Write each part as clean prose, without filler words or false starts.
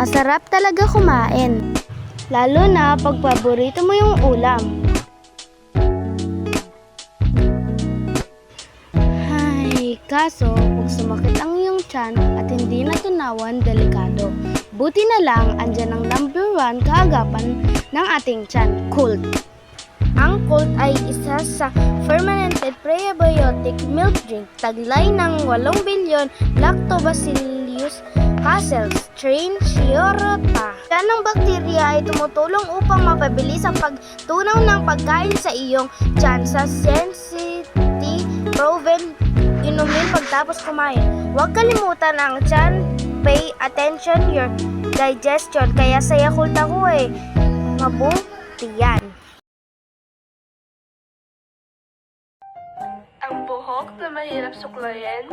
Masarap talaga kumain. Lalo na pag paborito mo yung ulam. Ay, kaso kung sumakit ang iyong tiyan at hindi natunawan, delikado. Buti na lang, andyan ang number 1 kaagapan ng ating tiyan, Colt. Ang Colt ay isa sa fermented prebiotic milk drink, taglay ng 8 bilyon lactobacillus Castle strain Chiorota. Yan ng bakterya ay tumutulong upang mapabilis ang pagtunaw ng pagkain sa iyong tiyan sa sensitive proven inumin pagtapos kumain. Huwag kalimutan ang tiyan, pay attention your digestion. Kaya sa Yakult ako mabuti yan. Ang buhok na mahirap suklayin.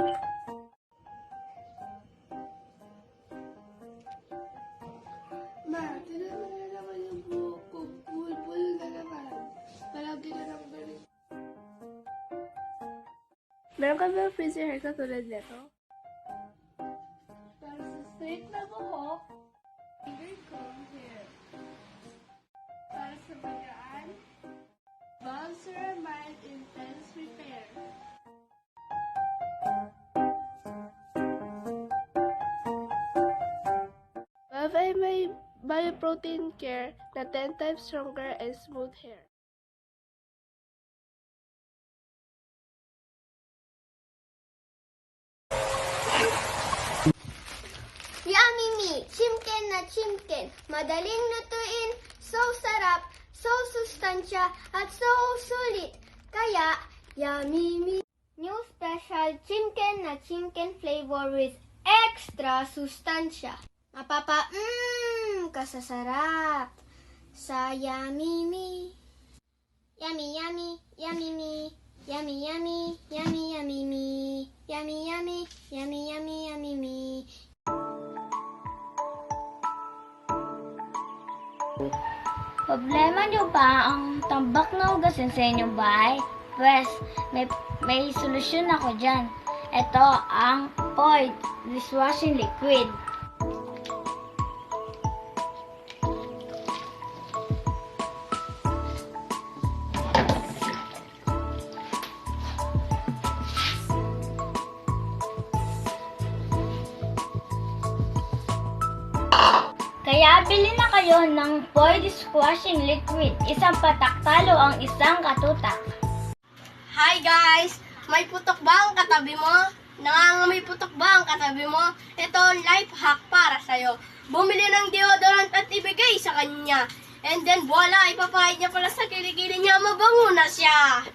Ma, tinan mo na naman yung buhok ko. Bulbul na naman. Palagi na lang ganun. Meron ka ba frizzy hair katulad nito? Para sa straight na buhok, finger comb hair. Para sa bagaan, Balceramide Intense Repair. Love ay may bioprotein care na 10 times stronger and smooth hair. Yummy Me! Chimken na chimken! Madaling lutuin, so sarap, so sustansya, at so sulit. Kaya, Yummy Me! New special chimken na chimken flavor with extra sustansya. Kasasarap sa Yummy Me! Yummy, yummy, yummy me! Yummy, yummy, yummy, yummy me! Yummy, yummy, yummy, yummy, yummy me! Problema nyo ba ang tambak na hugasin sa inyong bahay? Pwes, may solusyon ako dyan. Ito ang Poid Dishwashing Liquid. Kaya bili na kayo ng Poid Dishwashing Liquid. Isang patak talo ang isang katutak. Hi guys! May putok ba ang katabi mo? Nangangamoy putok ba ang katabi mo? Ito ang life hack para sa'yo. Bumili ng deodorant at ibigay sa kanya. And then voila, ipapahid niya pala sa kilikili niya, mabango na siya.